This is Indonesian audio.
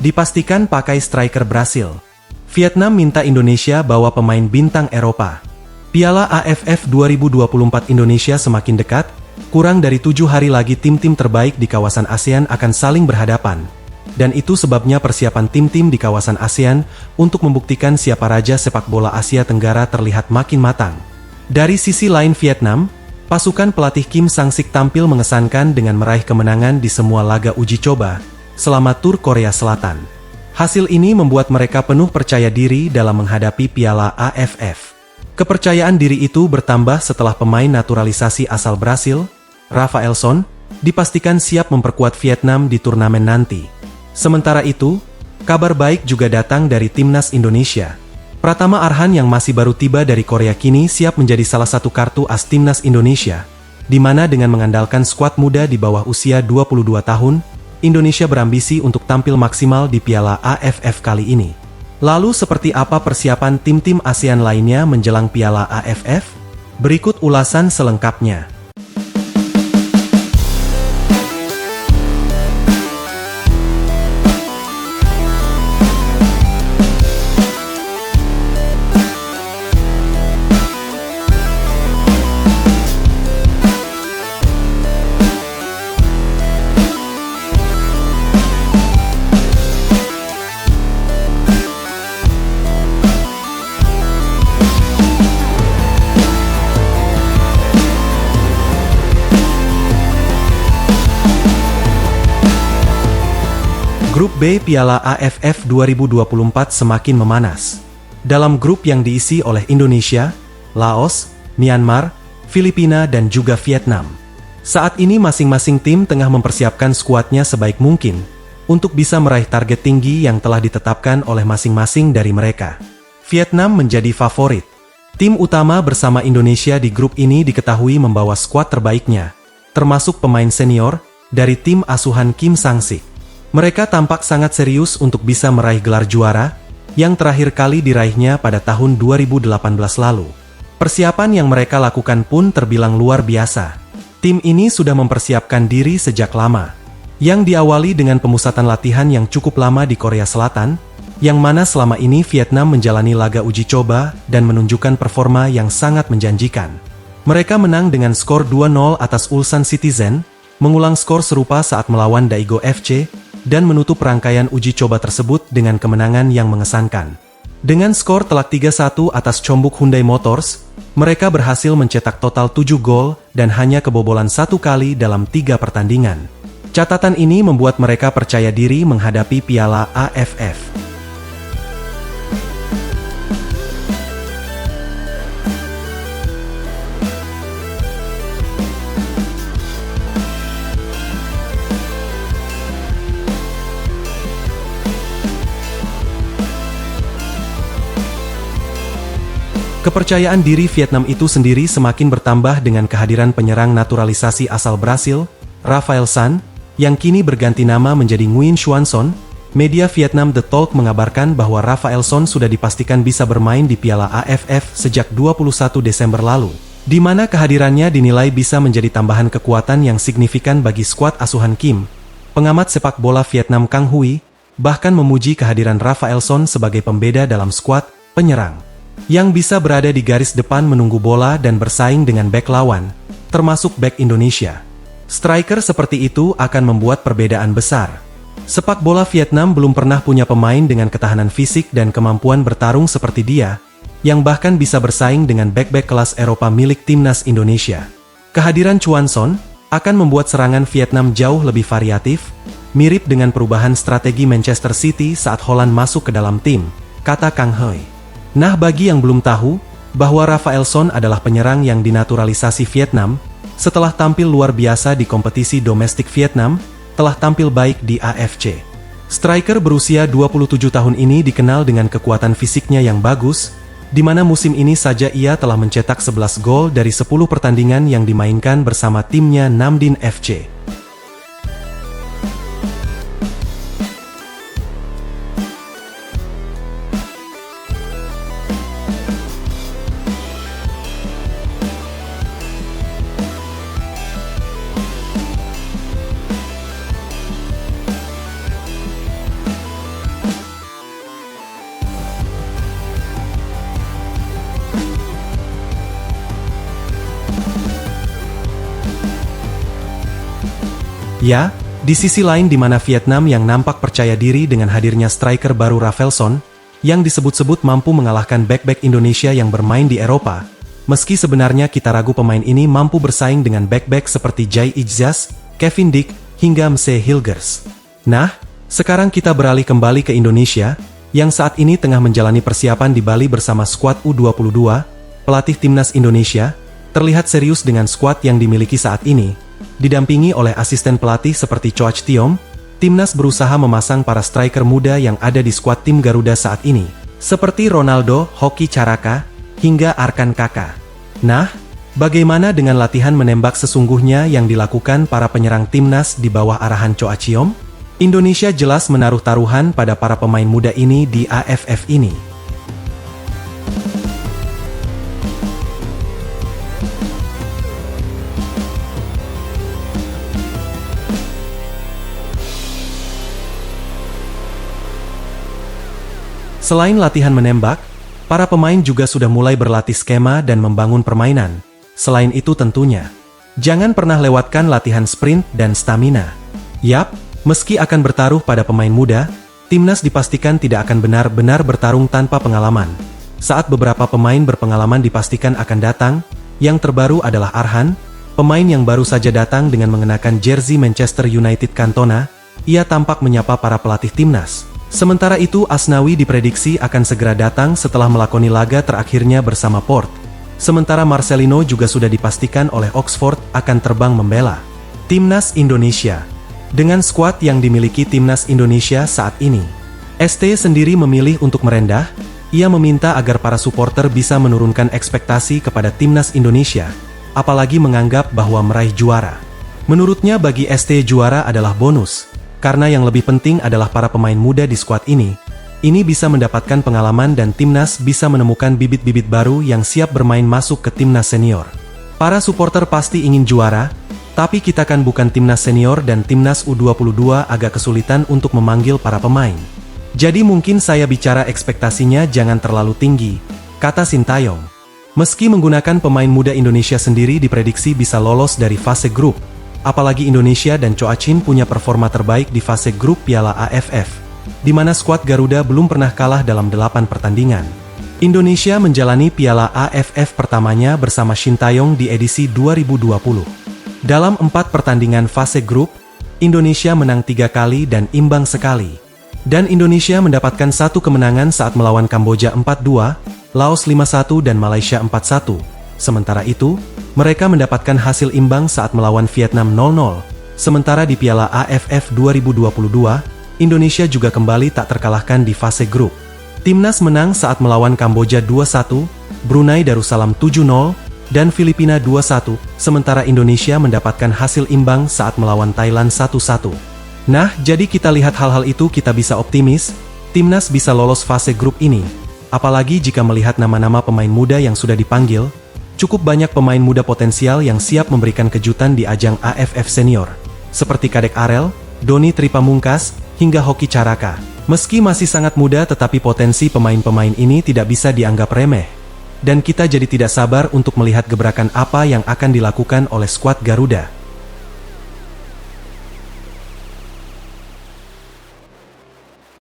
Dipastikan pakai striker Brasil. Vietnam minta Indonesia bawa pemain bintang Eropa. Piala AFF 2024 Indonesia semakin dekat, kurang dari 7 hari lagi tim-tim terbaik di kawasan ASEAN akan saling berhadapan. Dan itu sebabnya persiapan tim-tim di kawasan ASEAN untuk membuktikan siapa raja sepak bola Asia Tenggara terlihat makin matang. Dari sisi lain Vietnam, pasukan pelatih Kim Sang-sik tampil mengesankan dengan meraih kemenangan di semua laga uji coba selama tur Korea Selatan. Hasil ini membuat mereka penuh percaya diri dalam menghadapi Piala AFF. Kepercayaan diri itu bertambah setelah pemain naturalisasi asal Brasil, Rafaelson, dipastikan siap memperkuat Vietnam di turnamen nanti. Sementara itu, kabar baik juga datang dari timnas Indonesia. Pratama Arhan yang masih baru tiba dari Korea kini siap menjadi salah satu kartu as timnas Indonesia, di mana dengan mengandalkan skuad muda di bawah usia 22 tahun, Indonesia berambisi untuk tampil maksimal di Piala AFF kali ini. Lalu seperti apa persiapan tim-tim ASEAN lainnya menjelang Piala AFF? Berikut ulasan selengkapnya. Grup B Piala AFF 2024 semakin memanas. Dalam grup yang diisi oleh Indonesia, Laos, Myanmar, Filipina dan juga Vietnam. Saat ini masing-masing tim tengah mempersiapkan skuadnya sebaik mungkin untuk bisa meraih target tinggi yang telah ditetapkan oleh masing-masing dari mereka. Vietnam menjadi favorit. Tim utama bersama Indonesia di grup ini diketahui membawa skuad terbaiknya, termasuk pemain senior dari tim asuhan Kim Sang-sik. Mereka tampak sangat serius untuk bisa meraih gelar juara, yang terakhir kali diraihnya pada tahun 2018 lalu. Persiapan yang mereka lakukan pun terbilang luar biasa. Tim ini sudah mempersiapkan diri sejak lama, yang diawali dengan pemusatan latihan yang cukup lama di Korea Selatan, yang mana selama ini Vietnam menjalani laga uji coba dan menunjukkan performa yang sangat menjanjikan. Mereka menang dengan skor 2-0 atas Ulsan Citizen, mengulang skor serupa saat melawan Daegu FC, dan menutup rangkaian uji coba tersebut dengan kemenangan yang mengesankan. Dengan skor telak 3-1 atas Chonbuk Hyundai Motors, mereka berhasil mencetak total 7 gol dan hanya kebobolan 1 kali dalam 3 pertandingan. Catatan ini membuat mereka percaya diri menghadapi Piala AFF. Kepercayaan diri Vietnam itu sendiri semakin bertambah dengan kehadiran penyerang naturalisasi asal Brasil, Rafaelson, yang kini berganti nama menjadi Nguyen Xuan Son. Media Vietnam The Talk mengabarkan bahwa Rafaelson sudah dipastikan bisa bermain di Piala AFF sejak 21 Desember lalu, di mana kehadirannya dinilai bisa menjadi tambahan kekuatan yang signifikan bagi skuad asuhan Kim. Pengamat sepak bola Vietnam Kang Hui bahkan memuji kehadiran Rafaelson sebagai pembeda dalam skuad penyerang yang bisa berada di garis depan menunggu bola dan bersaing dengan bek lawan, termasuk bek Indonesia. Striker seperti itu akan membuat perbedaan besar. Sepak bola Vietnam belum pernah punya pemain dengan ketahanan fisik dan kemampuan bertarung seperti dia, yang bahkan bisa bersaing dengan bek-bek kelas Eropa milik timnas Indonesia. Kehadiran Chuan Son akan membuat serangan Vietnam jauh lebih variatif, mirip dengan perubahan strategi Manchester City saat Holland masuk ke dalam tim, kata Kang Hui. Nah, bagi yang belum tahu, bahwa Rafaelson adalah penyerang yang dinaturalisasi Vietnam, setelah tampil luar biasa di kompetisi domestik Vietnam, telah tampil baik di AFC. Striker berusia 27 tahun ini dikenal dengan kekuatan fisiknya yang bagus, di mana musim ini saja ia telah mencetak 11 gol dari 10 pertandingan yang dimainkan bersama timnya Namdin FC. Ya, di sisi lain di mana Vietnam yang nampak percaya diri dengan hadirnya striker baru Rafaelson, yang disebut-sebut mampu mengalahkan bek-bek Indonesia yang bermain di Eropa. Meski sebenarnya kita ragu pemain ini mampu bersaing dengan bek-bek seperti Jai Ijzas, Kevin Dick, hingga Mse Hilgers. Nah, sekarang kita beralih kembali ke Indonesia, yang saat ini tengah menjalani persiapan di Bali bersama skuad U22, pelatih timnas Indonesia, terlihat serius dengan skuad yang dimiliki saat ini. Didampingi oleh asisten pelatih seperti Coach Tiom, timnas berusaha memasang para striker muda yang ada di skuad tim Garuda saat ini, seperti Ronaldo, Hoki Caraka, hingga Arkan Kaka. Nah, bagaimana dengan latihan menembak sesungguhnya yang dilakukan para penyerang timnas di bawah arahan Coach Tiom? Indonesia jelas menaruh taruhan pada para pemain muda ini di AFF ini. Selain latihan menembak, para pemain juga sudah mulai berlatih skema dan membangun permainan. Selain itu tentunya, jangan pernah lewatkan latihan sprint dan stamina. Yap, meski akan bertaruh pada pemain muda, timnas dipastikan tidak akan benar-benar bertarung tanpa pengalaman. Saat beberapa pemain berpengalaman dipastikan akan datang, yang terbaru adalah Arhan, pemain yang baru saja datang dengan mengenakan jersey Manchester United Cantona. Ia tampak menyapa para pelatih timnas. Sementara itu Asnawi diprediksi akan segera datang setelah melakoni laga terakhirnya bersama Port. Sementara Marcelino juga sudah dipastikan oleh Oxford akan terbang membela timnas Indonesia. Dengan skuad yang dimiliki timnas Indonesia saat ini, ST sendiri memilih untuk merendah. Ia meminta agar para supporter bisa menurunkan ekspektasi kepada timnas Indonesia, apalagi menganggap bahwa meraih juara. Menurutnya bagi ST juara adalah bonus, karena yang lebih penting adalah para pemain muda di skuad ini. Ini bisa mendapatkan pengalaman dan timnas bisa menemukan bibit-bibit baru yang siap bermain masuk ke timnas senior. Para supporter pasti ingin juara, tapi kita kan bukan timnas senior dan timnas U22 agak kesulitan untuk memanggil para pemain. Jadi mungkin saya bicara ekspektasinya jangan terlalu tinggi, kata Sintayong. Meski menggunakan pemain muda Indonesia sendiri diprediksi bisa lolos dari fase grup, apalagi Indonesia dan Coachin punya performa terbaik di fase grup Piala AFF, di mana skuad Garuda belum pernah kalah dalam 8 pertandingan. Indonesia menjalani Piala AFF pertamanya bersama Sintayong di edisi 2020. Dalam 4 pertandingan fase grup, Indonesia menang 3 kali dan imbang sekali. Dan Indonesia mendapatkan 1 kemenangan saat melawan Kamboja 4-2, Laos 5-1 dan Malaysia 4-1. Sementara itu, mereka mendapatkan hasil imbang saat melawan Vietnam 0-0. Sementara di Piala AFF 2022, Indonesia juga kembali tak terkalahkan di fase grup. Timnas menang saat melawan Kamboja 2-1, Brunei Darussalam 7-0, dan Filipina 2-1, sementara Indonesia mendapatkan hasil imbang saat melawan Thailand 1-1. Nah, jadi kita lihat hal-hal itu kita bisa optimis, timnas bisa lolos fase grup ini. Apalagi jika melihat nama-nama pemain muda yang sudah dipanggil, cukup banyak pemain muda potensial yang siap memberikan kejutan di ajang AFF Senior, seperti Kadek Arel, Doni Tripamungkas, hingga Hoki Caraka. Meski masih sangat muda tetapi potensi pemain-pemain ini tidak bisa dianggap remeh. Dan kita jadi tidak sabar untuk melihat gebrakan apa yang akan dilakukan oleh skuad Garuda.